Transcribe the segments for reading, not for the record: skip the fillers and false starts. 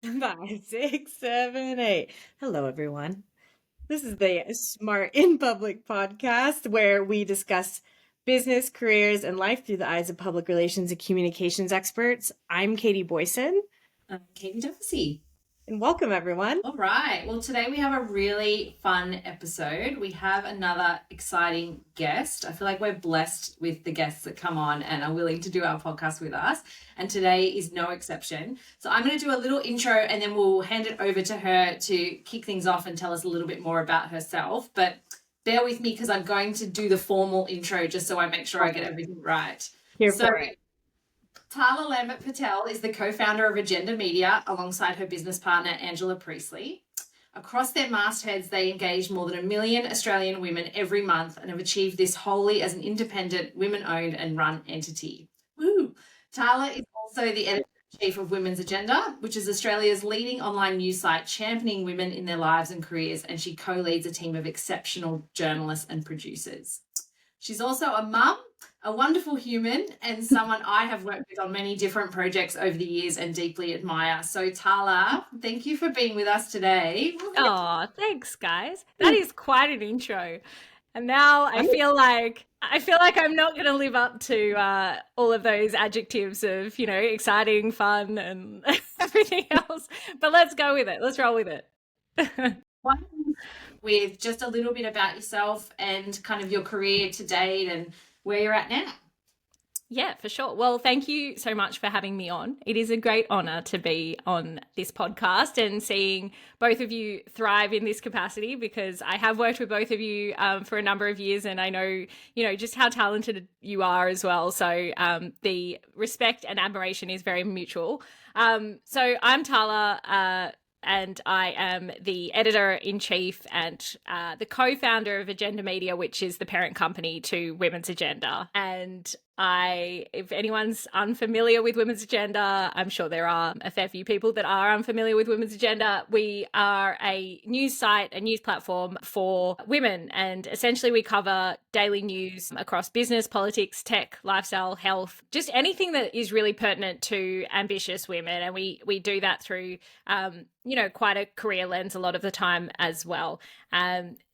Five, six, seven, eight. Hello, everyone. This is the Smart in Public podcast where we discuss business, careers, and life through the eyes of public relations and communications experts. I'm Katie Boyson, I'm Katie Darcy. and welcome, everyone. All right. Well, today we have a really fun episode. We have another exciting guest. I feel like we're blessed with the guests that come on and are willing to do our podcast with us. And today is no exception. So I'm going to do a little intro and then we'll hand it over to her to kick things off and tell us a little bit more about herself. But bear with me because I'm going to do the formal intro just so I make sure I get everything right. Here for it. Tarla Lambert-Patel is the co-founder of Agenda Media alongside her business partner, Angela Priestley. Across their mastheads, they engage more than 1 million Australian women every month and have achieved this wholly as an independent, women-owned and run entity. Woo! Tarla is also the editor-in-chief of Women's Agenda, which is Australia's leading online news site championing women in their lives and careers, and she co-leads a team of exceptional journalists and producers. She's also a mum, a wonderful human, and someone I have worked with on many different projects over the years and deeply admire. So Tarla, thank you for being with us today. Oh, thanks, guys. That is quite an intro. And now I feel like I'm not going to live up to all of those adjectives of, exciting, fun, and everything else. But let's go with it. Let's roll with it. With just a little bit about yourself and kind of your career to date and where you're at now. Yeah, for sure. Well, thank you so much for having me on. It is a great honor to be on this podcast and seeing both of you thrive in this capacity, because I have worked with both of you for a number of years, and I know, just how talented you are as well. So the respect and admiration is very mutual. So I'm Tarla, and I am the editor-in-chief and the co-founder of Agenda Media, which is the parent company to Women's Agenda. And if anyone's unfamiliar with Women's Agenda, I'm sure there are a fair few people that are unfamiliar with Women's Agenda. We are a news site, a news platform for women, and essentially we cover daily news across business, politics, tech, lifestyle, health, just anything that is really pertinent to ambitious women. And we do that through, quite a career lens a lot of the time as well.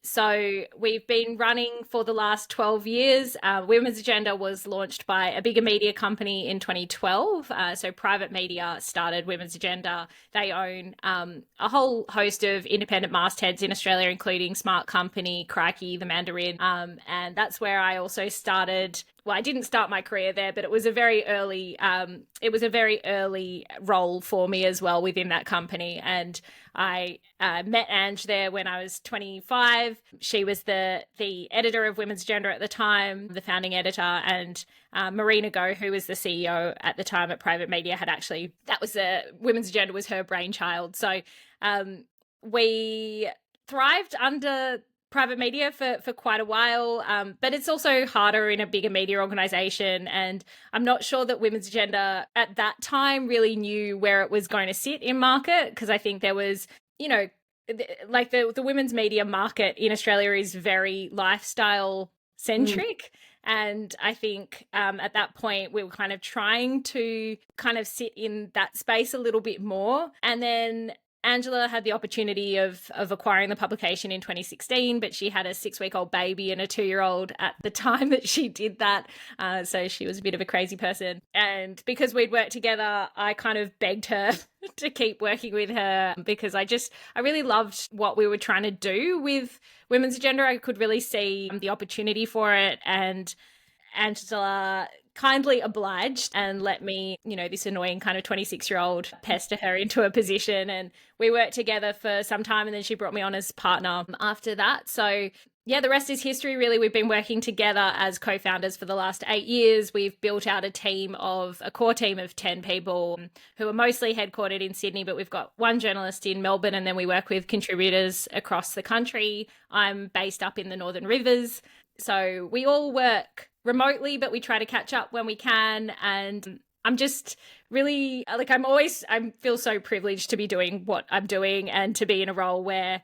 So we've been running for the last 12 years. Women's Agenda was launched by a bigger media company in 2012. So Private Media started Women's Agenda. They own a whole host of independent mastheads in Australia, including Smart Company, Crux, The Mandarin. And that's where I also started. Well, I didn't start my career there, but it was a very early role for me as well within that company. And I met Ange there when I was 25. She was the editor of Women's Agenda at the time, the founding editor, and Marina Go, who was the CEO at the time at Private Media, Women's Agenda was her brainchild. So we thrived under Private Media for quite a while, but it's also harder in a bigger media organization. And I'm not sure that Women's Agenda at that time really knew where it was going to sit in market, because I think there was, like the women's media market in Australia is very lifestyle centric. And I think at that point we were kind of trying to kind of sit in that space a little bit more. And then Angela had the opportunity of acquiring the publication in 2016, but she had a 6-week-old baby and a 2-year-old at the time that she did that. So she was a bit of a crazy person. And because we'd worked together, I kind of begged her to keep working with her, because I really loved what we were trying to do with Women's Agenda. I could really see the opportunity for it. And Angela kindly obliged and let me, this annoying kind of 26-year-old pester her into a position. And we worked together for some time, and then she brought me on as partner after that. So yeah, the rest is history, really. We've been working together as co-founders for the last 8 years. We've built out a core team of 10 people who are mostly headquartered in Sydney, but we've got one journalist in Melbourne, and then we work with contributors across the country. I'm based up in the Northern Rivers. So we all work remotely, but we try to catch up when we can. And I'm just really I feel so privileged to be doing what I'm doing and to be in a role where,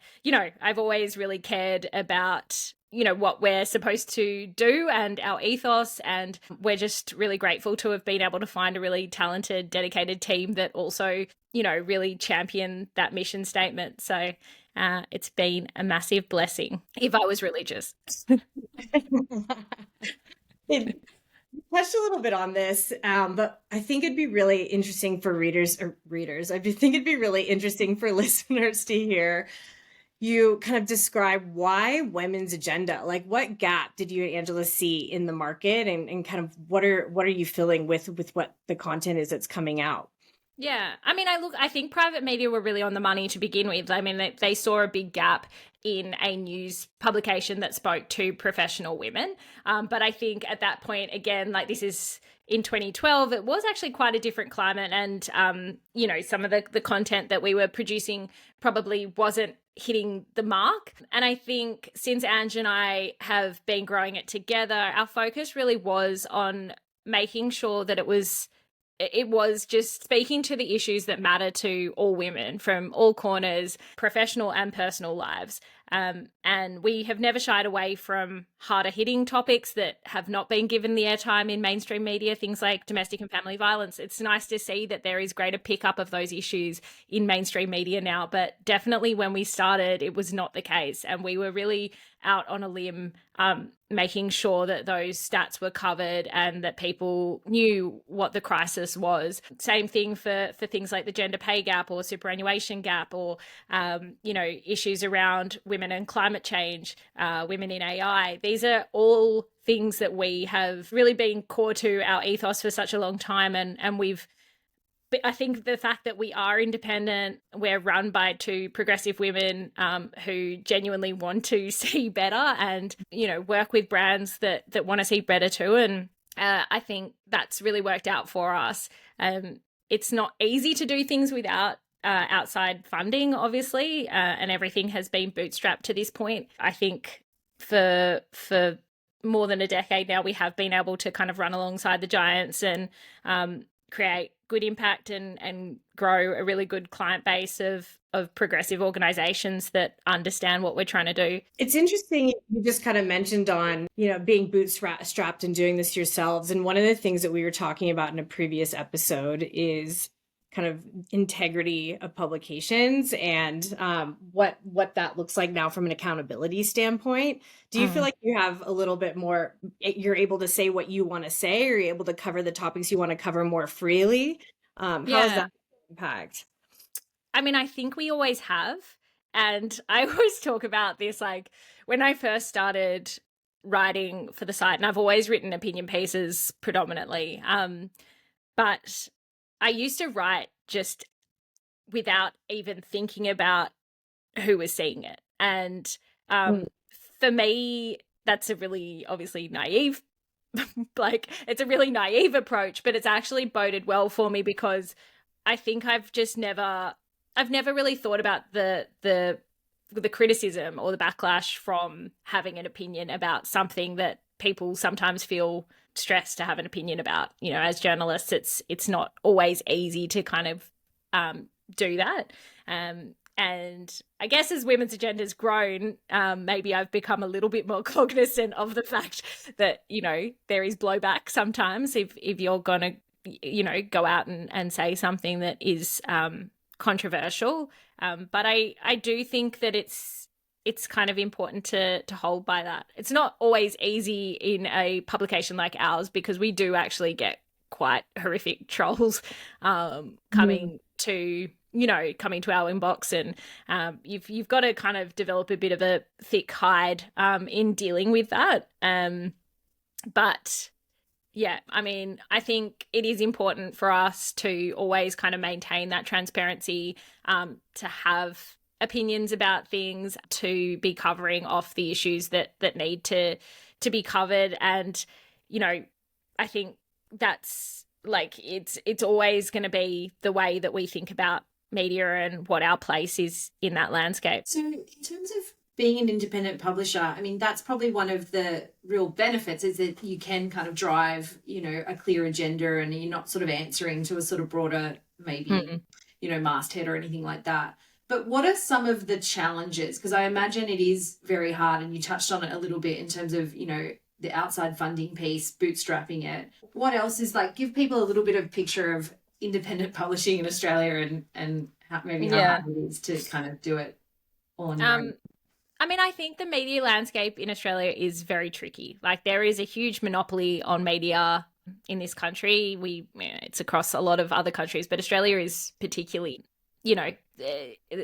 I've always really cared about what we're supposed to do and our ethos. And we're just really grateful to have been able to find a really talented, dedicated team that also, really champion that mission statement. So it's been a massive blessing if I was religious. It touched a little bit on this, but I think it'd be really interesting for readers. I think it'd be really interesting for listeners to hear you kind of describe why women's agenda. Like, what gap did you and Angela see in the market, and kind of what are you feeling with what the content is that's coming out? Yeah. I mean, I think private media were really on the money to begin with. I mean, they saw a big gap in a news publication that spoke to professional women. But I think at that point, again, like this is in 2012, it was actually quite a different climate. And, some of the content that we were producing probably wasn't hitting the mark. And I think since Ange and I have been growing it together, our focus really was on making sure that it was just speaking to the issues that matter to all women from all corners, professional and personal lives. And we have never shied away from harder hitting topics that have not been given the airtime in mainstream media, things like domestic and family violence. It's nice to see that there is greater pickup of those issues in mainstream media now, but definitely when we started, it was not the case. And we were really out on a limb, making sure that those stats were covered and that people knew what the crisis was. Same thing for things like the gender pay gap or superannuation gap, or issues around women and climate change, women in AI. These are all things that we have really been core to our ethos for such a long time, and but I think the fact that we are independent, we're run by two progressive women who genuinely want to see better and, work with brands that want to see better too. And I think that's really worked out for us. It's not easy to do things without outside funding, obviously, and everything has been bootstrapped to this point. I think for more than a decade now, we have been able to kind of run alongside the giants and create good impact and grow a really good client base of progressive organizations that understand what we're trying to do. It's interesting you just kind of mentioned on, being bootstrapped and doing this yourselves. And one of the things that we were talking about in a previous episode is kind of integrity of publications and what that looks like now from an accountability standpoint. Do you feel like you have a little bit more, you're able to say what you want to say, or you're able to cover the topics you want to cover more freely? How does that impact? I mean, I think we always have. And I always talk about this, like when I first started writing for the site, and I've always written opinion pieces predominantly, but I used to write just without even thinking about who was seeing it. And for me, that's a really obviously naive, it's a really naive approach, but it's actually boded well for me because I think I've never really thought about the criticism or the backlash from having an opinion about something that people sometimes feel stressed to have an opinion about. As journalists, it's not always easy to kind of do that. And I guess as women's agenda's grown, maybe I've become a little bit more cognizant of the fact that, there is blowback sometimes if you're going to, go out and say something that is controversial. But I do think that it's kind of important to hold by that. It's not always easy in a publication like ours because we do actually get quite horrific trolls coming to our inbox, and you've got to kind of develop a bit of a thick hide in dealing with that. But yeah, I mean, I think it is important for us to always kind of maintain that transparency, to have opinions about things, to be covering off the issues that need to be covered. And, I think that's it's always going to be the way that we think about media and what our place is in that landscape. So in terms of being an independent publisher, I mean, that's probably one of the real benefits is that you can kind of drive, a clear agenda and you're not sort of answering to a sort of broader, maybe, masthead or anything like that. But what are some of the challenges? Because I imagine it is very hard, and you touched on it a little bit in terms of, the outside funding piece, bootstrapping it. What else is give people a little bit of picture of independent publishing in Australia and how hard it is to kind of do it all on your own. I mean, I think the media landscape in Australia is very tricky. There is a huge monopoly on media in this country. It's across a lot of other countries, but Australia is particularly,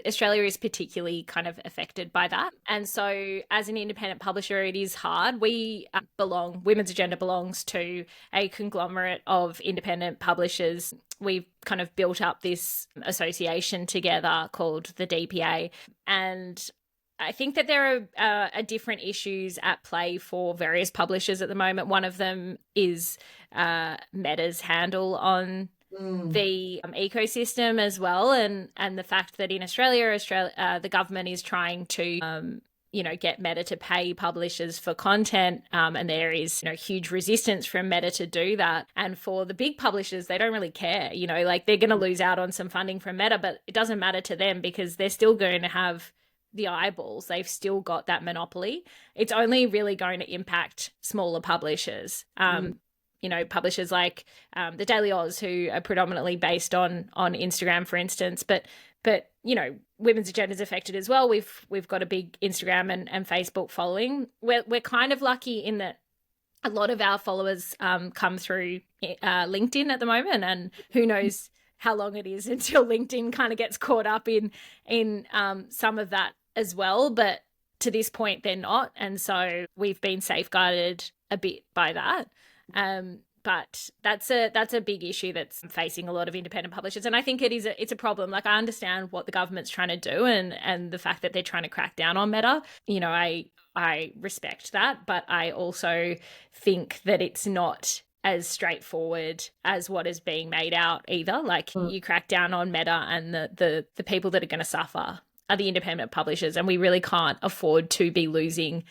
Australia is particularly kind of affected by that. And so as an independent publisher, it is hard. Women's Agenda belongs to a conglomerate of independent publishers. We've kind of built up this association together called the DPA. And I think that there are different issues at play for various publishers at the moment. One of them is Meta's handle on the ecosystem as well, and the fact that in Australia, the government is trying to get Meta to pay publishers for content, and there is huge resistance from Meta to do that. And for the big publishers, they don't really care. They're going to lose out on some funding from Meta, but it doesn't matter to them because they're still going to have the eyeballs. They've still got that monopoly. It's only really going to impact smaller publishers. Publishers like the Daily Oz, who are predominantly based on Instagram, for instance. But Women's Agenda is affected as well. We've got a big Instagram and Facebook following. We're kind of lucky in that a lot of our followers come through LinkedIn at the moment, and who knows how long it is until LinkedIn kind of gets caught up in some of that as well. But to this point, they're not, and so we've been safeguarded a bit by that. But that's a big issue that's facing a lot of independent publishers, and I think it's a problem. I understand what the government's trying to do, and the fact that they're trying to crack down on Meta. I respect that, but I also think that it's not as straightforward as what is being made out either. You crack down on Meta, and the people that are going to suffer are the independent publishers, and we really can't afford to be losing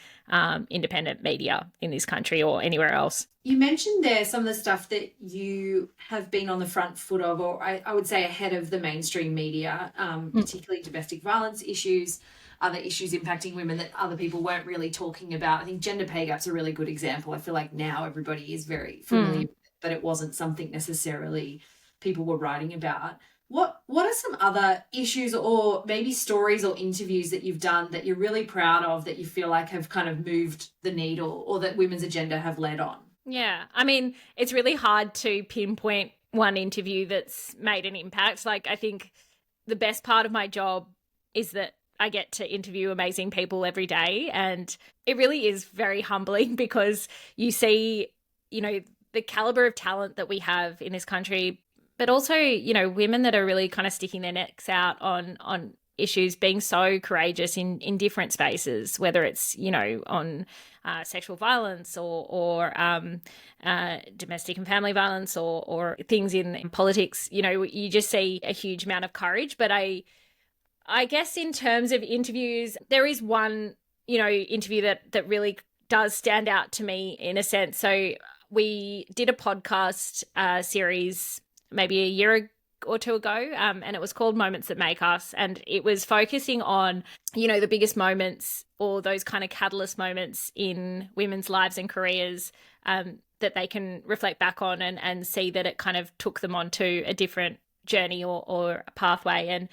independent media in this country or anywhere else. You mentioned there some of the stuff that you have been on the front foot of, or I would say ahead of the mainstream media, particularly domestic violence issues, other issues impacting women that other people weren't really talking about. I think gender pay gap's a really good example. I feel like now everybody is very familiar with it, but it wasn't something necessarily people were writing about. What are some other issues or maybe stories or interviews that you've done that you're really proud of, that you feel like have kind of moved the needle, or that Women's Agenda have led on? Yeah, I mean, it's really hard to pinpoint one interview that's made an impact. I think the best part of my job is that I get to interview amazing people every day, and it really is very humbling because you see, the caliber of talent that we have in this country, but also, women that are really kind of sticking their necks out on issues, being so courageous in different spaces, whether it's, on sexual violence or domestic and family violence or things in politics. You just see a huge amount of courage. But I guess in terms of interviews, there is one, interview that really does stand out to me in a sense. So we did a podcast series maybe a year or two ago, and it was called Moments That Make Us, and it was focusing on the biggest moments or those kind of catalyst moments in women's lives and careers that they can reflect back on and see that it kind of took them onto a different journey or a pathway. And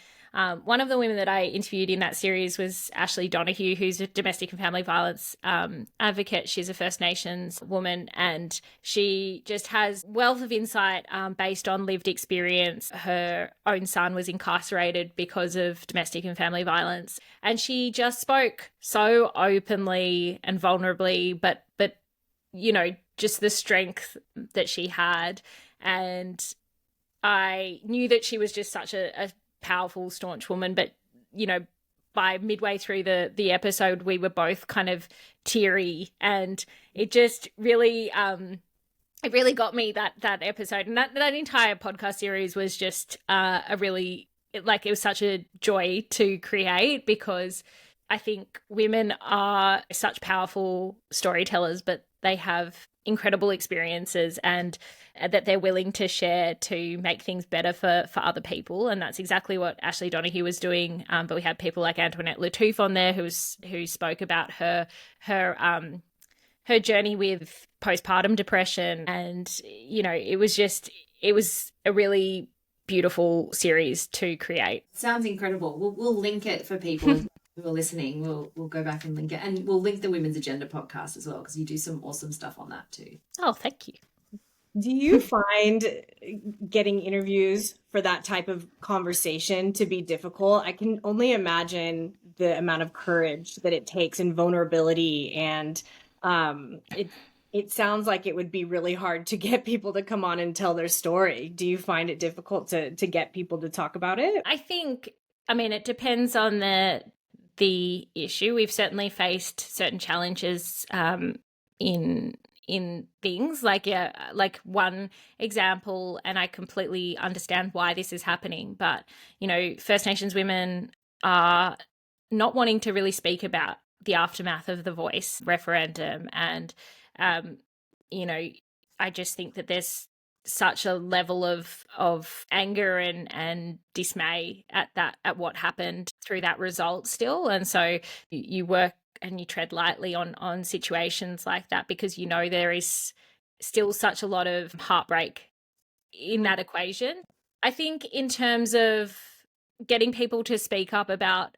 one of the women that I interviewed in that series was Ashley Donoghue, who's a domestic and family violence advocate. She's a First Nations woman, and she just has wealth of insight based on lived experience. Her own son was incarcerated because of domestic and family violence, and she just spoke so openly and vulnerably, but just the strength that she had. And I knew that she was just such a powerful, staunch woman, but by midway through the episode, we were both kind of teary, and it just really it really got me, that episode. And that entire podcast series was just it was such a joy to create, because I think women are such powerful storytellers, but they have incredible experiences and that they're willing to share to make things better for other people. And that's exactly what Ashley Donahue was doing. But we had people like Antoinette Lattouf on there who spoke about her journey with postpartum depression. And, you know, it was a really beautiful series to create. Sounds incredible. We'll link it for people who are listening. We'll go back and link it. And we'll link the Women's Agenda podcast as well, because you do some awesome stuff on that too. Oh, thank you. Do you find getting interviews for that type of conversation to be difficult? I can only imagine the amount of courage that it takes and vulnerability. And it sounds like it would be really hard to get people to come on and tell their story. Do you find it difficult to get people to talk about it? I think, I mean, it depends on the issue. We've certainly faced certain challenges in things like one example, and I completely understand why this is happening, but you know, First Nations women are not wanting to really speak about the aftermath of the Voice referendum. And you know, I just think that there's such a level of anger and dismay at what happened through that result still. And so you work and you tread lightly on situations like that, because you know there is still such a lot of heartbreak in that equation. I think in terms of getting people to speak up about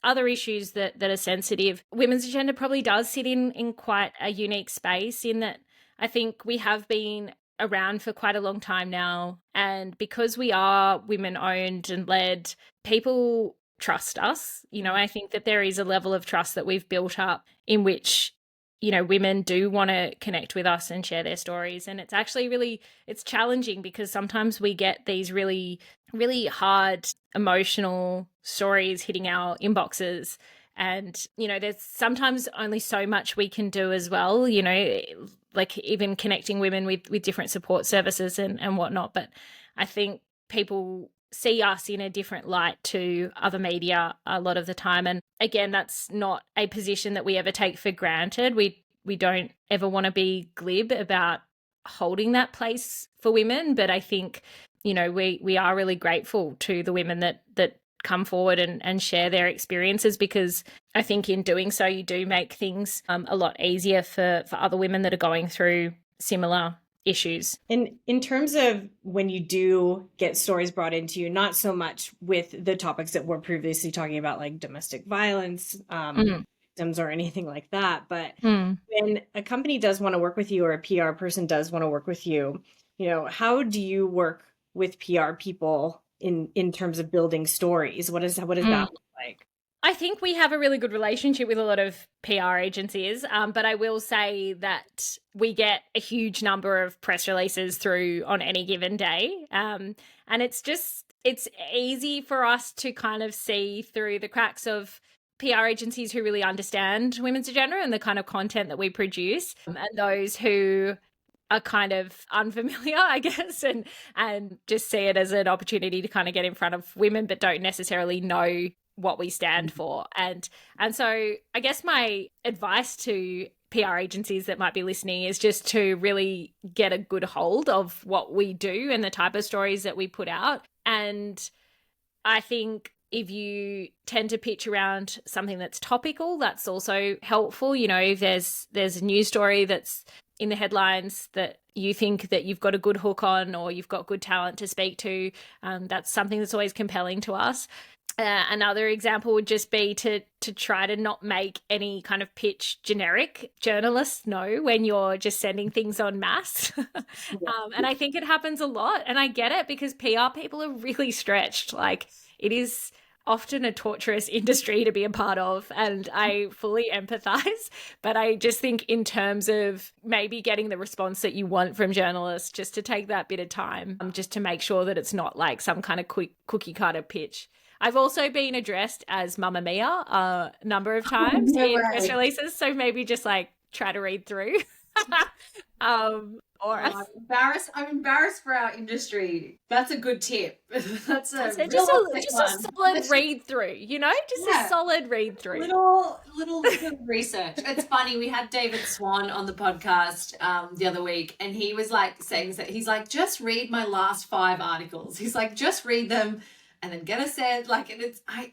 other issues that are sensitive, Women's Agenda probably does sit in quite a unique space, in that I think we have been around for quite a long time now, and because we are women owned and led, people trust us. You know, I think that there is a level of trust that we've built up in which, you know, women do want to connect with us and share their stories. And it's actually it's challenging, because sometimes we get these really, really hard emotional stories hitting our inboxes. And, you know, there's sometimes only so much we can do as well, you know, like even connecting women with different support services and whatnot. But I think people see us in a different light to other media a lot of the time. And again, that's not a position that we ever take for granted. We don't ever want to be glib about holding that place for women. But I think, you know, we are really grateful to the women that come forward and share their experiences, because I think in doing so, you do make things a lot easier for other women that are going through similar issues. And in terms of when you do get stories brought into you, not so much with the topics that we're previously talking about, like domestic violence, victims or anything like that, but when a company does want to work with you, or a PR person does want to work with you, you know, how do you work with PR people in terms of building stories? What does that look like? I think we have a really good relationship with a lot of PR agencies, but I will say that we get a huge number of press releases through on any given day. And it's easy for us to kind of see through the cracks of PR agencies who really understand Women's Agenda and the kind of content that we produce, and those who are kind of unfamiliar, I guess, and just see it as an opportunity to kind of get in front of women, but don't necessarily know what we stand for. And so I guess my advice to PR agencies that might be listening is just to really get a good hold of what we do and the type of stories that we put out. And I think if you tend to pitch around something that's topical, that's also helpful. You know, if there's a news story that's in the headlines that you think that you've got a good hook on, or you've got good talent to speak to, that's something that's always compelling to us. Another example would just be to try to not make any kind of pitch generic. Journalists know when you're just sending things en masse. And I think it happens a lot. And I get it, because PR people are really stretched. Like, it is often a torturous industry to be a part of, and I fully empathize. But I just think in terms of maybe getting the response that you want from journalists, just to take that bit of time, just to make sure that it's not like some kind of quick cookie cutter pitch. I've also been addressed as Mamma Mia a number of times in press releases, so maybe just like try to read through. Or I'm embarrassed for our industry. That's a good tip. That's a so real just a solid read through, just a solid read through. Little research. It's funny. We had David Swan on the podcast the other week, and he was like saying that he's like, just read my last 5 articles. He's like, just read them and then get a sense. Like, and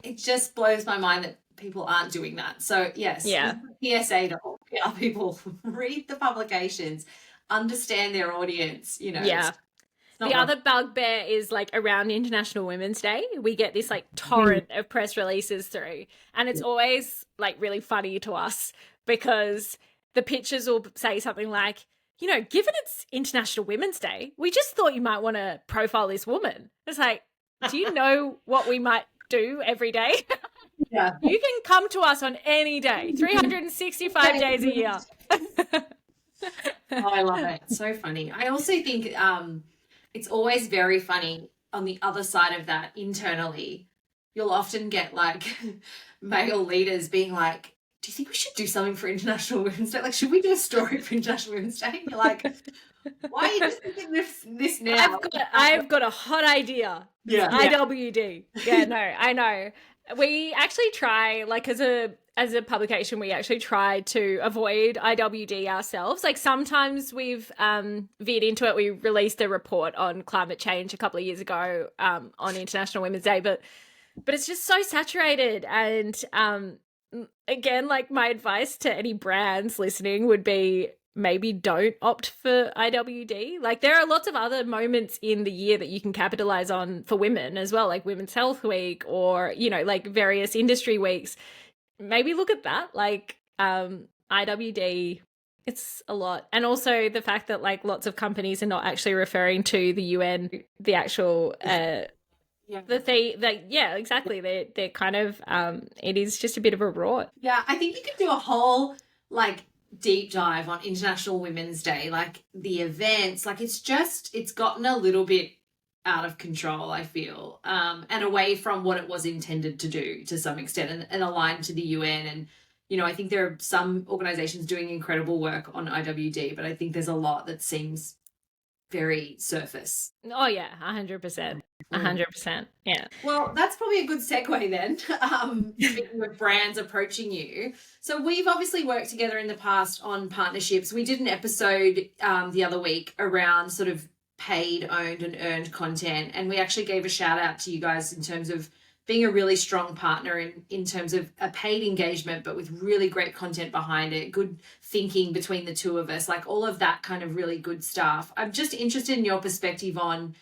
it just blows my mind that people aren't doing that. So yes, PSA to all PR people: read the publications, understand their audience. Yeah. The other bugbear is like around International Women's Day, we get this like torrent of press releases through, and it's always like really funny to us because the pictures will say something like, given it's International Women's Day, we just thought you might want to profile this woman. It's like, do you know what we might do every day? Yeah. You can come to us on any day, 365 days a year. I love it. It's so funny. I also think it's always very funny on the other side of that internally. You'll often get like male leaders being like, do you think we should do something for International Women's Day? Like, should we do a story for International Women's Day? And you're like, why are you just thinking this now? I've got a hot idea. Yeah. IWD. Yeah, no, I know. We actually try, like, as a publication, we actually try to avoid IWD ourselves. Like, sometimes we've veered into it. We released a report on climate change a couple of years ago on International Women's Day, but it's just so saturated. And again, like, my advice to any brands listening would be maybe don't opt for IWD. Like, there are lots of other moments in the year that you can capitalize on for women as well, like Women's Health Week or, like various industry weeks. Maybe look at that. Like, IWD, it's a lot. And also the fact that like lots of companies are not actually referring to the UN, the actual exactly. They're kind of it is just a bit of a rort. Yeah, I think you could do a whole like deep dive on International Women's Day, like the events. Like, it's gotten a little bit out of control, I feel, and away from what it was intended to do to some extent, and aligned to the UN. And I think there are some organizations doing incredible work on IWD, but I think there's a lot that seems very surface. Oh yeah, 100%. 100%. Yeah. Well, that's probably a good segue then, speaking with brands approaching you. So we've obviously worked together in the past on partnerships. We did an episode the other week around sort of paid, owned and earned content. And we actually gave a shout out to you guys in terms of being a really strong partner in terms of a paid engagement, but with really great content behind it, good thinking between the two of us, like all of that kind of really good stuff. I'm just interested in your perspective on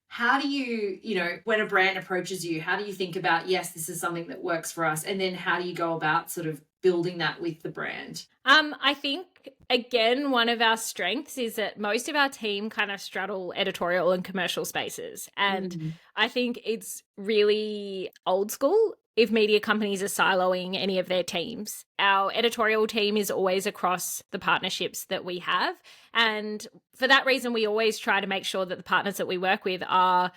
how do you, when a brand approaches you, how do you think about, yes, this is something that works for us? And then how do you go about sort of building that with the brand? I think, again, one of our strengths is that most of our team kind of straddle editorial and commercial spaces. And I think it's really old school if media companies are siloing any of their teams. Our editorial team is always across the partnerships that we have. And for that reason, we always try to make sure that the partners that we work with are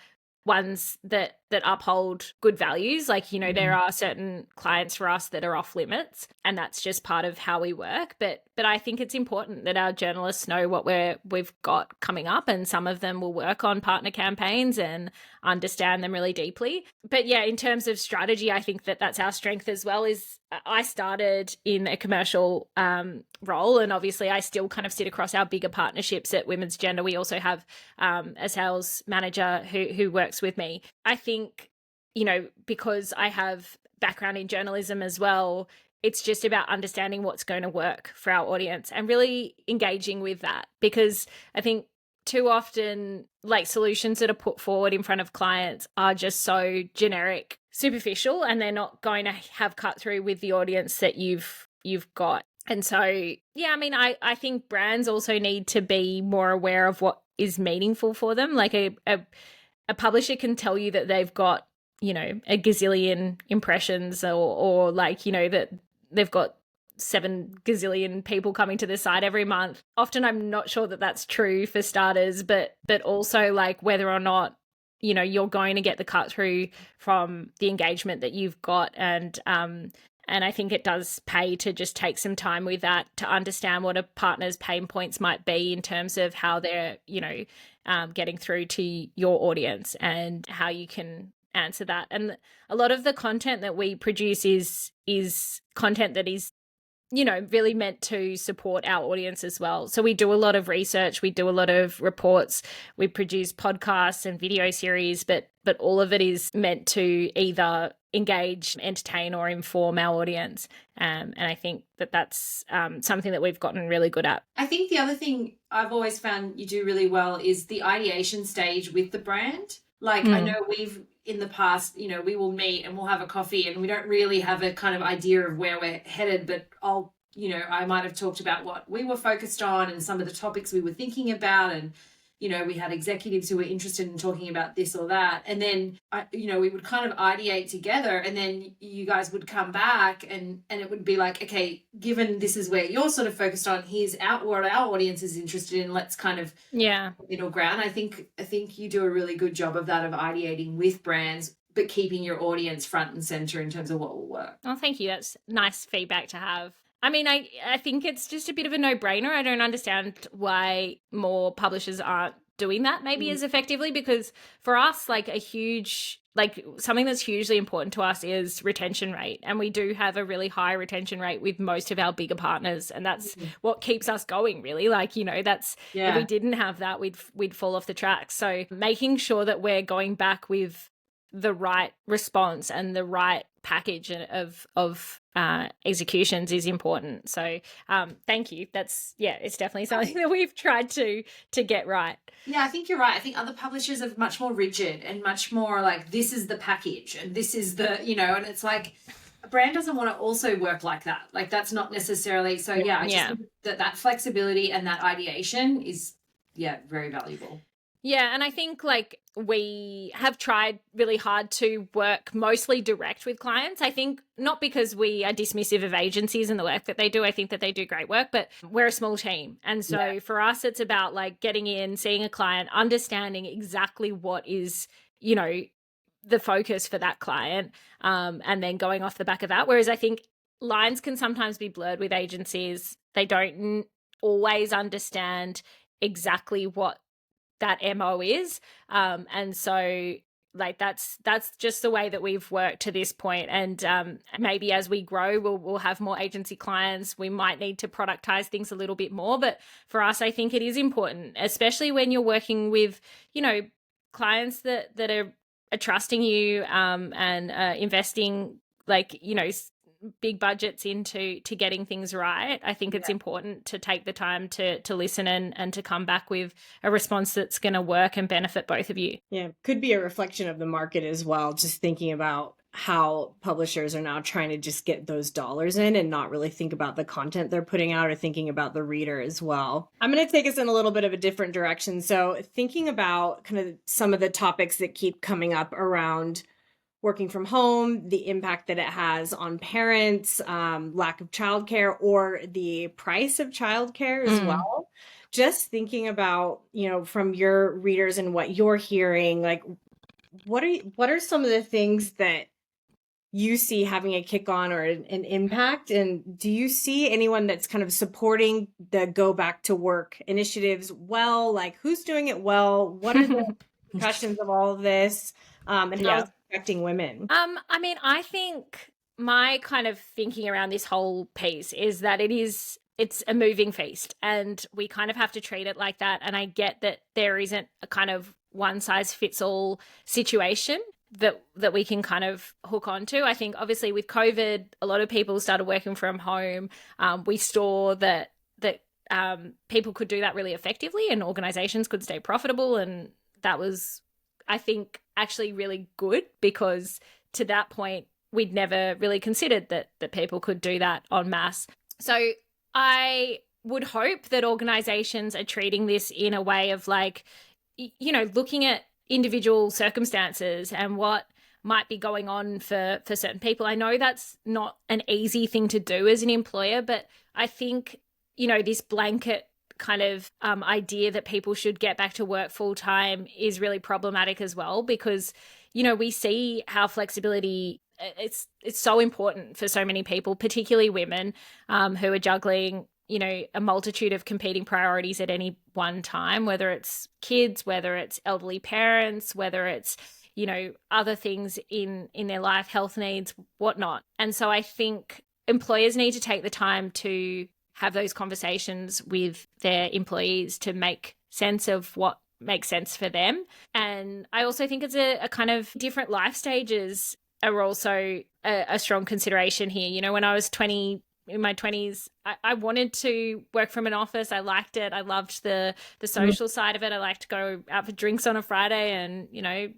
ones that uphold good values. Like, there are certain clients for us that are off limits, and that's just part of how we work. But I think it's important that our journalists know what we've got coming up, and some of them will work on partner campaigns and understand them really deeply. But yeah, in terms of strategy, I think that's our strength as well. Is I started in a commercial role, and obviously I still kind of sit across our bigger partnerships at Women's Gender. We also have a sales manager who works with me. I think, because I have background in journalism as well, it's just about understanding what's going to work for our audience and really engaging with that, because I think too often, like, solutions that are put forward in front of clients are just so generic, superficial, and they're not going to have cut through with the audience that you've got. And so, yeah, I mean, I think brands also need to be more aware of what is meaningful for them. Like a publisher can tell you that they've got, a gazillion impressions or like, that they've got 7 gazillion people coming to the site every month. Often I'm not sure that that's true, for starters, but also like whether or not, you're going to get the cut through from the engagement that you've got, and I think it does pay to just take some time with that to understand what a partner's pain points might be in terms of how they're, getting through to your audience and how you can answer that. And a lot of the content that we produce is content that is really meant to support our audience as well. So we do a lot of research, we do a lot of reports, we produce podcasts and video series, but all of it is meant to either engage, entertain, or inform our audience. And I think that that's something that we've gotten really good at. I think the other thing I've always found you do really well is the ideation stage with the brand. Like I know we've in the past, we will meet and we'll have a coffee and we don't really have a kind of idea of where we're headed, but I might have talked about what we were focused on and some of the topics we were thinking about. And, we had executives who were interested in talking about this or that. And then, we would kind of ideate together and then you guys would come back and it would be like, okay, given this is where you're sort of focused on, here's what our audience is interested in. Let's kind of middle ground. I think you do a really good job of that, of ideating with brands, but keeping your audience front and center in terms of what will work. Oh, thank you. That's nice feedback to have. I mean, I think it's just a bit of a no-brainer. I don't understand why more publishers aren't doing that maybe as effectively, because for us, something that's hugely important to us is retention rate. And we do have a really high retention rate with most of our bigger partners. And that's what keeps us going, really. If we didn't have that, we'd fall off the track. So making sure that we're going back with the right response and the right package of executions is important. So thank you. It's definitely something that we've tried to get right. Yeah, I think you're right. I think other publishers are much more rigid and much more like, this is the package and this is the, and it's like a brand doesn't want to also work like that. Like that's not necessarily. So I just think that flexibility and that ideation is very valuable. Yeah, and I think we have tried really hard to work mostly direct with clients. I think not because we are dismissive of agencies and the work that they do. I think that they do great work, but we're a small team. And so for us, it's about getting in, seeing a client, understanding exactly what is, the focus for that client, and then going off the back of that. Whereas I think lines can sometimes be blurred with agencies. They don't always understand exactly what that MO is. And so that's just the way that we've worked to this point. And maybe as we grow, we'll have more agency clients. We might need to productize things a little bit more. But for us, I think it is important, especially when you're working with, clients that are trusting you and investing big budgets into getting things right. I think it's important to take the time to listen and to come back with a response that's going to work and benefit both of you. Yeah, could be a reflection of the market as well. Just thinking about how publishers are now trying to just get those dollars in and not really think about the content they're putting out or thinking about the reader as well. I'm going to take us in a little bit of a different direction. So thinking about kind of some of the topics that keep coming up around working from home, the impact that it has on parents, lack of childcare, or the price of childcare as well. Just thinking about, from your readers and what you're hearing, what are some of the things that you see having a kick on or an impact? And do you see anyone that's kind of supporting the go back to work initiatives well? Who's doing it well? What are the repercussions of all of this? And how is it affecting women? I think my kind of thinking around this whole piece is that it's a moving feast and we kind of have to treat it like that. And I get that there isn't a kind of one size fits all situation that we can kind of hook onto. I think obviously with COVID, a lot of people started working from home. We saw that people could do that really effectively and organizations could stay profitable. And that was, I think, actually really good, because to that point, we'd never really considered that people could do that en masse. So I would hope that organizations are treating this in a way of looking at individual circumstances and what might be going on for certain people. I know that's not an easy thing to do as an employer, but I think, this blanket kind of idea that people should get back to work full time is really problematic as well, because we see how flexibility it's so important for so many people, particularly women, who are juggling, you know, a multitude of competing priorities at any one time, whether it's kids, whether it's elderly parents, whether it's, you know, other things in their life, health needs, whatnot. And so I think employers need to take the time to have those conversations with their employees to make sense of what makes sense for them. And I also think it's a kind of different life stages are also a strong consideration here. You know, when I was in my 20s, I wanted to work from an office. I liked it. I loved the social side of it. I liked to go out for drinks on a Friday and, you know,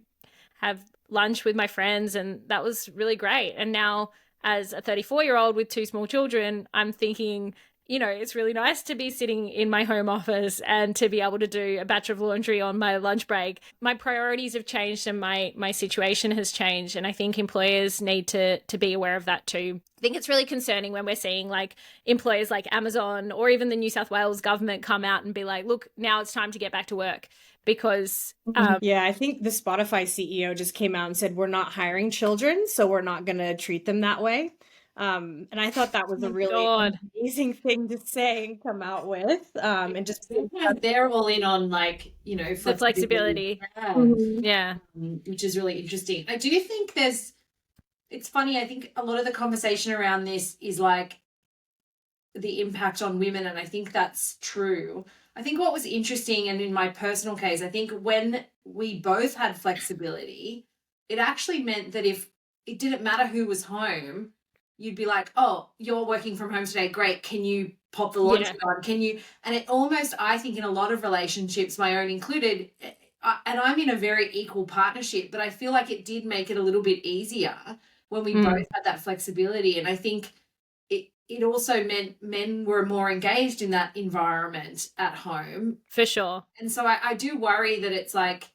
have lunch with my friends, and that was really great. And now as a 34-year-old with 2 small children, I'm thinking, you know, it's really nice to be sitting in my home office and to be able to do a batch of laundry on my lunch break. My priorities have changed and my situation has changed. And I think employers need to be aware of that too. I think it's really concerning when we're seeing like employers like Amazon or even the New South Wales government come out and be like, look, now it's time to get back to work. Because yeah, I think the Spotify CEO just came out and said, we're not hiring children, so we're not going to treat them that way. And I thought that was a really amazing thing to say and come out with. And just they're all in on, like, you know, the flexibility. Yeah. Which is really interesting. I do think it's funny. I think a lot of the conversation around this is like the impact on women, and I think that's true. I think what was interesting, and in my personal case, I think when we both had flexibility, it actually meant that if it didn't matter who was home, you'd be like, oh, you're working from home today. Great. Can you pop the laundry on? Can you? And it almost, I think in a lot of relationships, my own included, and I'm in a very equal partnership, but I feel like it did make it a little bit easier when we both had that flexibility. And I think it also meant men were more engaged in that environment at home. For sure. And so I do worry that it's like,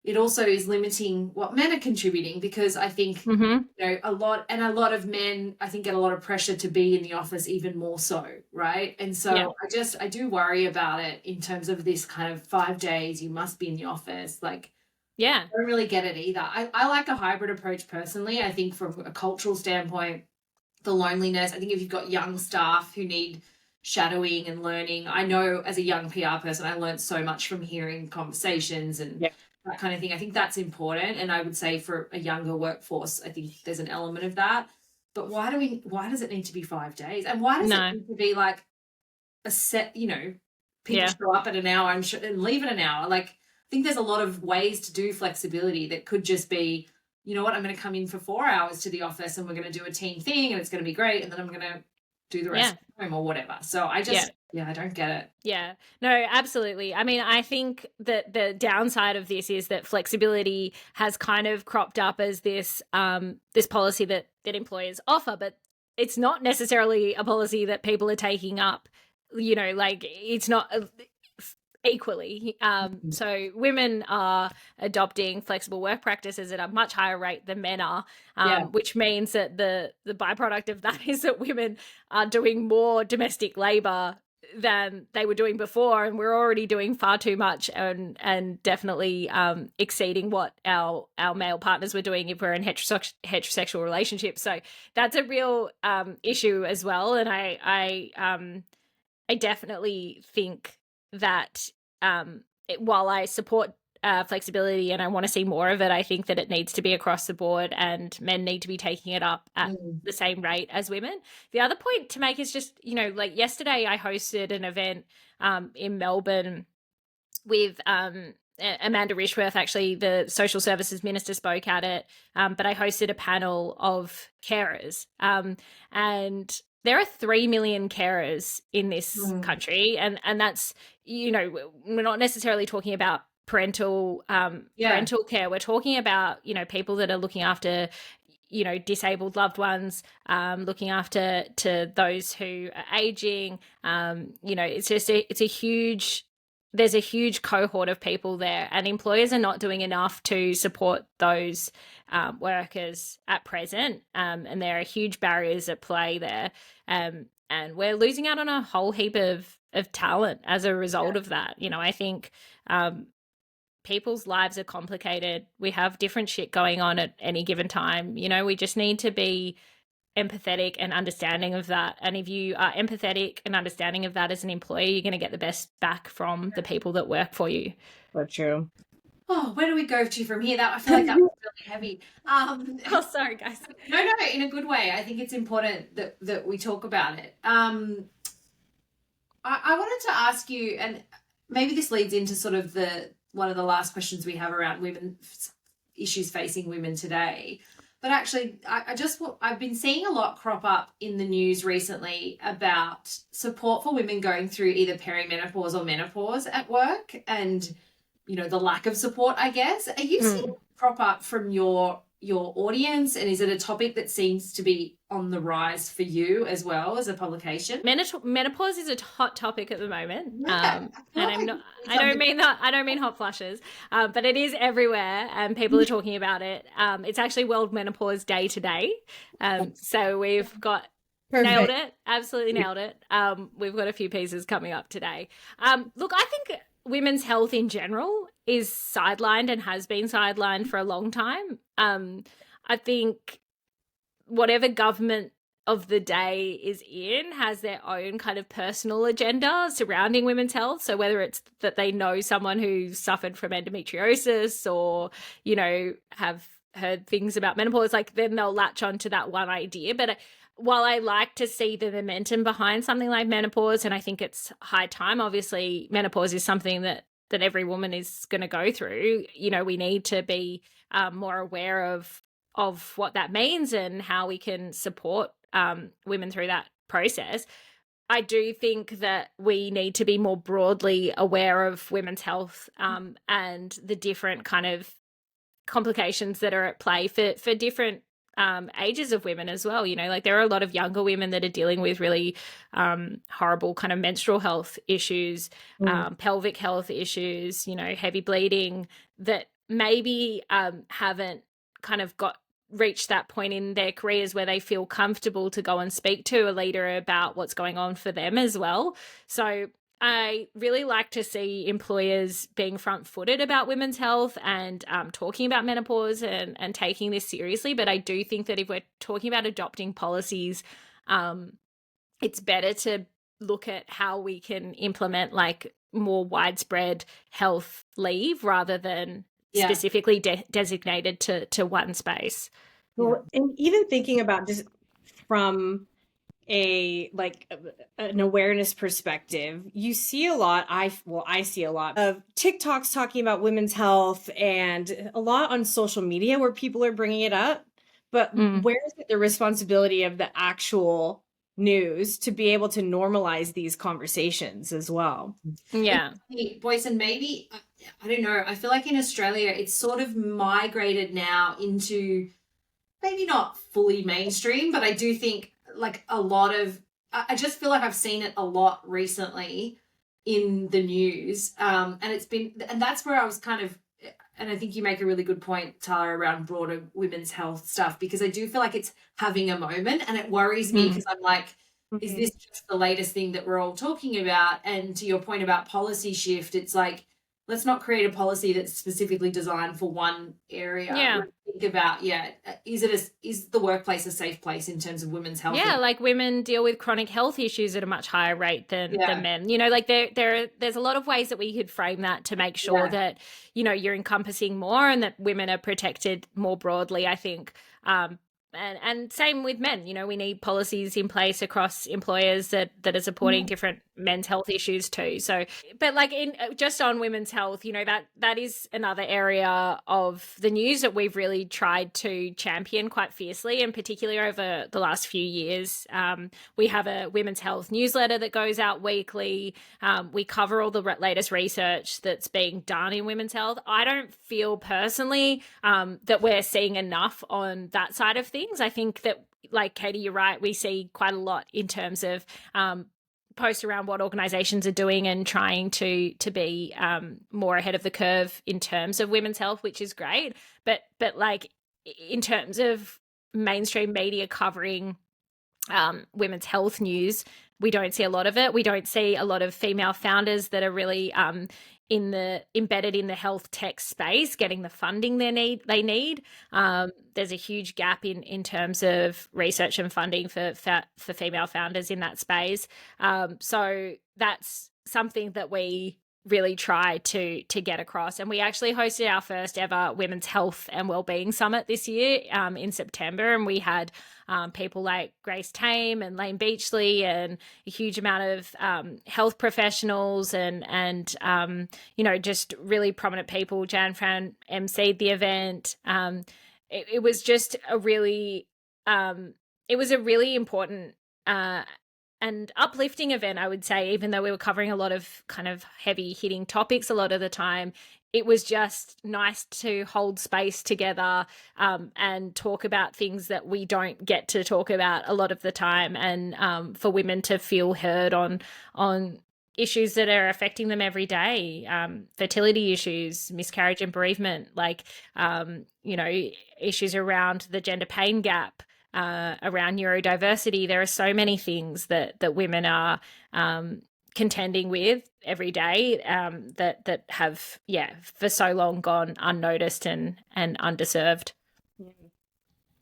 it also is limiting what men are contributing, because I think, you know, a lot of men, I think, get a lot of pressure to be in the office even more so, right? And so I do worry about it in terms of this kind of 5 days, you must be in the office. Like, I don't really get it either. I like a hybrid approach personally. I think from a cultural standpoint, the loneliness, I think if you've got young staff who need shadowing and learning, I know as a young PR person, I learned so much from hearing conversations and that kind of thing. I think that's important. And I would say for a younger workforce, I think there's an element of that. But why does it need to be 5 days? And why does it need to be like a set, you know, people show up at an hour and leave at an hour? Like, I think there's a lot of ways to do flexibility that could just be, you know what, I'm going to come in for 4 hours to the office and we're going to do a team thing and it's going to be great. And then I'm going to do the rest at home or whatever. So I just, I don't get it. Yeah, no, absolutely. I mean, I think that the downside of this is that flexibility has kind of cropped up as this this policy that employers offer, but it's not necessarily a policy that people are taking up. You know, like it's not equally. So women are adopting flexible work practices at a much higher rate than men are, which means that the byproduct of that is that women are doing more domestic labor than they were doing before, and we're already doing far too much and definitely exceeding what our male partners were doing if we're in heterosexual relationships. So that's a real issue as well. And I definitely think that while I support flexibility and I want to see more of it, I think that it needs to be across the board and men need to be taking it up at the same rate as women. The other point to make is just, you know, like yesterday I hosted an event in Melbourne with Amanda Rishworth, actually the social services minister, spoke at it, but I hosted a panel of carers, and there are 3 million carers in this country, and that's, you know, we're not necessarily talking about parental care. We're talking about, you know, people that are looking after, you know, disabled loved ones, looking after to those who are aging. You know, it's just there's a huge cohort of people there, and employers are not doing enough to support those workers at present, and there are huge barriers at play there, and we're losing out on a whole heap of talent as a result of that. You know, I think people's lives are complicated. We have different shit going on at any given time. You know, we just need to be empathetic and understanding of that. And if you are empathetic and understanding of that as an employee, you're going to get the best back from the people that work for you. So true. Oh, where do we go to from here? I feel like that was really heavy. Oh, sorry, guys. No, in a good way. I think it's important that we talk about it. I wanted to ask you, and maybe this leads into sort of one of the last questions we have around issues facing women today. But actually, I've been seeing a lot crop up in the news recently about support for women going through either perimenopause or menopause at work, and the lack of support, I guess. Are you seeing it crop up from your audience, and is it a topic that seems to be on the rise for you as well as a publication? Menopause is a hot topic at the moment. Yeah, and I don't mean hot flushes, but it is everywhere and people are talking about it. It's actually World Menopause Day today. So we've got Perfect. Nailed it. Absolutely nailed it. We've got a few pieces coming up today. Look, I think women's health in general is sidelined and has been sidelined for a long time. I think whatever government of the day is in has their own kind of personal agenda surrounding women's health. So whether it's that they know someone who suffered from endometriosis or, have heard things about menopause, like then they'll latch on to that one idea. But while I like to see the momentum behind something like menopause, and I think it's high time, obviously menopause is something that every woman is going to go through. We need to be more aware of what that means and how we can support women through that process. I do think that we need to be more broadly aware of women's health and the different kind of complications that are at play for different ages of women as well. Like there are a lot of younger women that are dealing with really horrible kind of menstrual health issues, pelvic health issues, heavy bleeding that maybe haven't kind of reached that point in their careers where they feel comfortable to go and speak to a leader about what's going on for them as well. So I really like to see employers being front-footed about women's health and talking about menopause and taking this seriously. But I do think that if we're talking about adopting policies, it's better to look at how we can implement like more widespread health leave rather than specifically designated to one space. Well, and even thinking about just from an awareness perspective, you see a lot. I see a lot of TikToks talking about women's health and a lot on social media where people are bringing it up. But where is it the responsibility of the actual news to be able to normalize these conversations as well? Yeah. Boyce, and maybe, I don't know, I feel like in Australia it's sort of migrated now into maybe not fully mainstream, but I do think like a lot of, I just feel like I've seen it a lot recently in the news. And that's where I was kind of, and I think you make a really good point, Tara, around broader women's health stuff, because I do feel like it's having a moment and it worries me because I'm like, is this just the latest thing that we're all talking about? And to your point about policy shift, it's like, let's not create a policy that's specifically designed for one area. Yeah. Think about, is the workplace a safe place in terms of women's health? Yeah, like women deal with chronic health issues at a much higher rate than men. Like there's a lot of ways that we could frame that to make sure that, you're encompassing more and that women are protected more broadly, I think. And same with men, we need policies in place across employers that are supporting different men's health issues too. So, but like just on women's health, that is another area of the news that we've really tried to champion quite fiercely, and particularly over the last few years. We have a women's health newsletter that goes out weekly. We cover all the latest research that's being done in women's health. I don't feel personally that we're seeing enough on that side of things. I think that, like Katie, you're right, we see quite a lot in terms of posts around what organizations are doing and trying to be more ahead of the curve in terms of women's health, which is great. But like in terms of mainstream media covering women's health news, we don't see a lot of it. We don't see a lot of female founders that are really embedded in the health tech space, getting the funding they need. There's a huge gap in terms of research and funding for female founders in that space. So that's something that we really try to get across. And we actually hosted our first ever Women's Health and Wellbeing Summit this year in September, and we had people like Grace Tame and Lane Beachley and a huge amount of health professionals and just really prominent people. Jan Fran emceed the event. It was just a really important and uplifting event, I would say, even though we were covering a lot of kind of heavy hitting topics a lot of the time. It was just nice to hold space together and talk about things that we don't get to talk about a lot of the time, and for women to feel heard on issues that are affecting them every day, fertility issues, miscarriage and bereavement, issues around the gender pain gap, around neurodiversity. There are so many things that women are contending with every day that have for so long gone unnoticed and underserved. I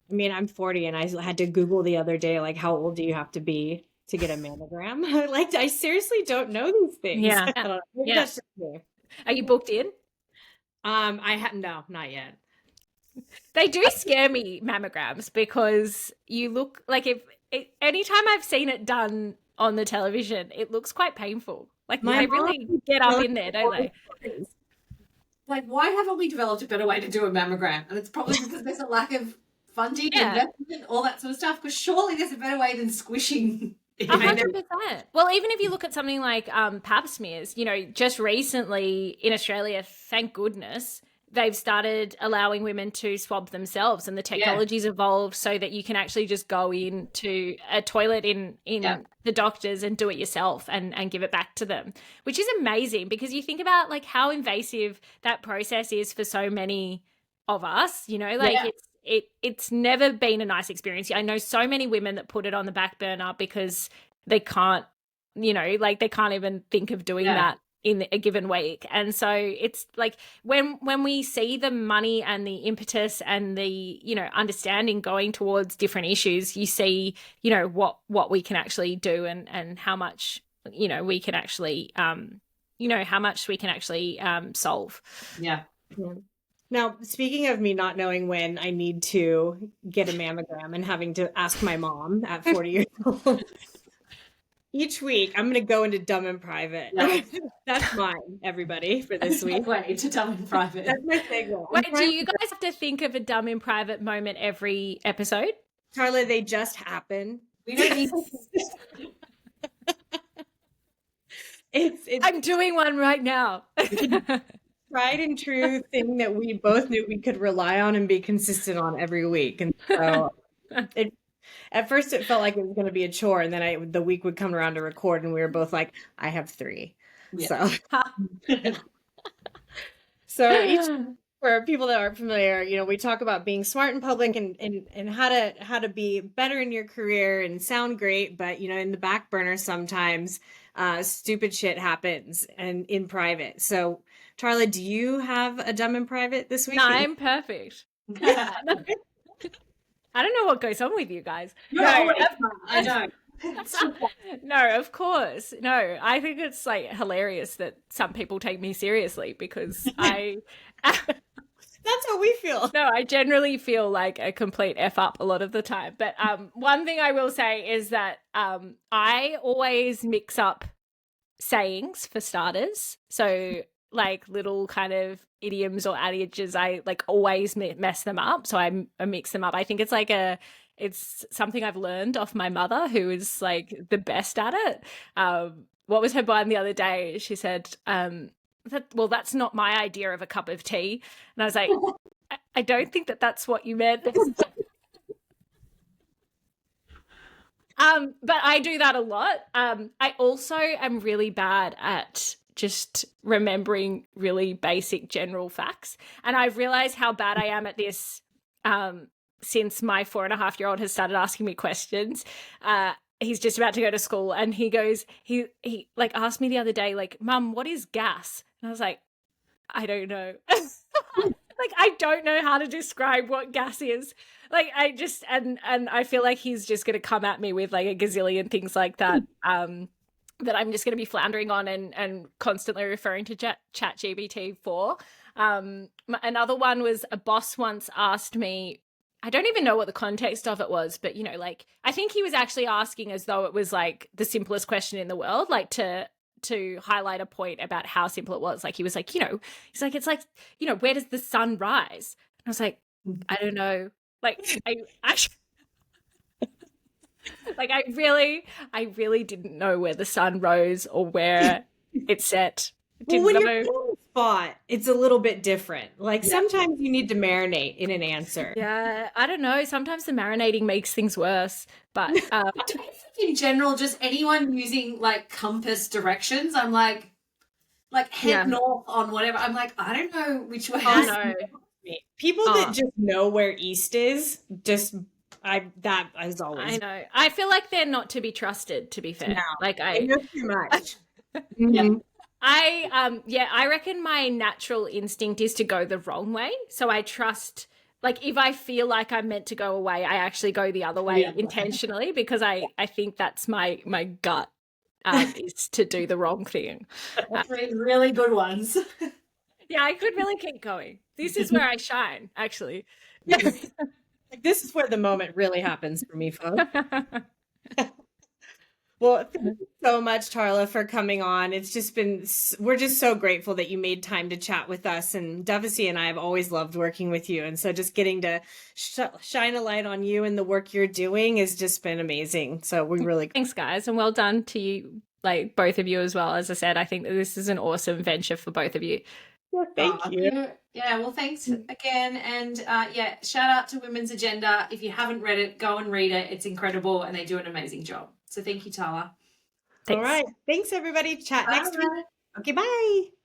mean, I'm 40 and I had to Google the other day, like, how old do you have to be to get a mammogram? I seriously don't know these things. Yeah. I don't know. Maybe Yeah. that's just me. Are you booked in? No, not yet. They do scare me, mammograms, because you look like anytime I've seen it done on the television, it looks quite painful. Like they really get up in there, don't they? Like, why haven't we developed a better way to do a mammogram? And it's probably because there's a lack of funding, investment, all that sort of stuff. But surely there's a better way than squishing. 100%. Well, even if you look at something like pap smears, just recently in Australia, thank goodness, they've started allowing women to swab themselves, and the technology's evolved so that you can actually just go into a toilet in the doctors and do it yourself and give it back to them, which is amazing, because you think about like how invasive that process is for so many of us, it's never been a nice experience. I know so many women that put it on the back burner because they can't, they can't even think of doing that in a given week. And so it's like when we see the money and the impetus and the understanding going towards different issues, you see what we can actually do and how much we can actually solve. Yeah. Now, speaking of me not knowing when I need to get a mammogram and having to ask my mom at 40 years old, each week I'm going to go into Dumb and Private. Yeah. That's mine, everybody, for this week. Way to Dumb and Private. That's my segue. Wait, do you guys have to think of a Dumb and Private moment every episode? Tarla, they just happen. We don't need I'm doing one right now. Tried and true thing that we both knew we could rely on and be consistent on every week. And so at first it felt like it was going to be a chore, and then the week would come around to record and we were both like, I have 3. Yeah. So for people that aren't familiar, we talk about being smart in public and how to be better in your career and sound great, but in the back burner sometimes stupid shit happens and in private. So Tarla, do you have a Dumb and Private this week? No, I'm perfect. I don't know what goes on with you guys. No, I don't. No, of course. No, I think it's like hilarious that some people take me seriously because that's how we feel. No, I generally feel like a complete F up a lot of the time. But one thing I will say is that I always mix up sayings for starters. So like little kind of idioms or adages, I like always mess them up. So I mix them up. I think it's something I've learned off my mother, who is like the best at it. What was her line the other day? She said, that's not my idea of a cup of tea. And I was like, I don't think that's what you meant. But I do that a lot. I also am really bad at just remembering really basic general facts. And I've realized how bad I am at this since my 4.5-year-old has started asking me questions. He's just about to go to school and he goes, he like asked me the other day, like, Mum, what is gas? And I was like, I don't know. Like, I don't know how to describe what gas is. Like, I just, and I feel like he's just going to come at me with like a gazillion things like that. That I'm just going to be floundering on and constantly referring to ChatGPT for. Another one was a boss once asked me, I don't even know what the context of it was, but, you know, like, I think he was actually asking as though it was like the simplest question in the world, like to highlight a point about how simple it was. Like, he was like, you know, he's like, it's like, you know, where does the sun rise? And I was like, I don't know. Like, I like, I really didn't know where the sun rose or where it set. Well, when you're in the spot, it's a little bit different. Like sometimes you need to marinate in an answer. Yeah, I don't know. Sometimes the marinating makes things worse. But in general, just anyone using like compass directions, I'm like head north on whatever. I'm like, I don't know which way. I know. People that just know where east is, that is always. I know. I feel like they're not to be trusted, to be fair. No, like I know too much. Yeah. I reckon my natural instinct is to go the wrong way. So I trust, like, if I feel like I'm meant to go away, I actually go the other way intentionally, because I think that's my gut is to do the wrong thing. Really good ones. Yeah, I could really keep going. This is where I shine, actually. Like, this is where the moment really happens for me, folks. Well, thank you so much, Tarla, for coming on. It's just been, we're just so grateful that you made time to chat with us. And Duvesy and I have always loved working with you. And so just getting to shine a light on you and the work you're doing has just been amazing. So we really... Thanks, guys. And well done to you, like both of you as well. As I said, I think that this is an awesome venture for both of you. Well, thank you. Yeah, well, thanks again. And shout out to Women's Agenda. If you haven't read it, go and read it. It's incredible and they do an amazing job. So thank you, Tarla. All right. Thanks, everybody. Chat next week. Okay, bye.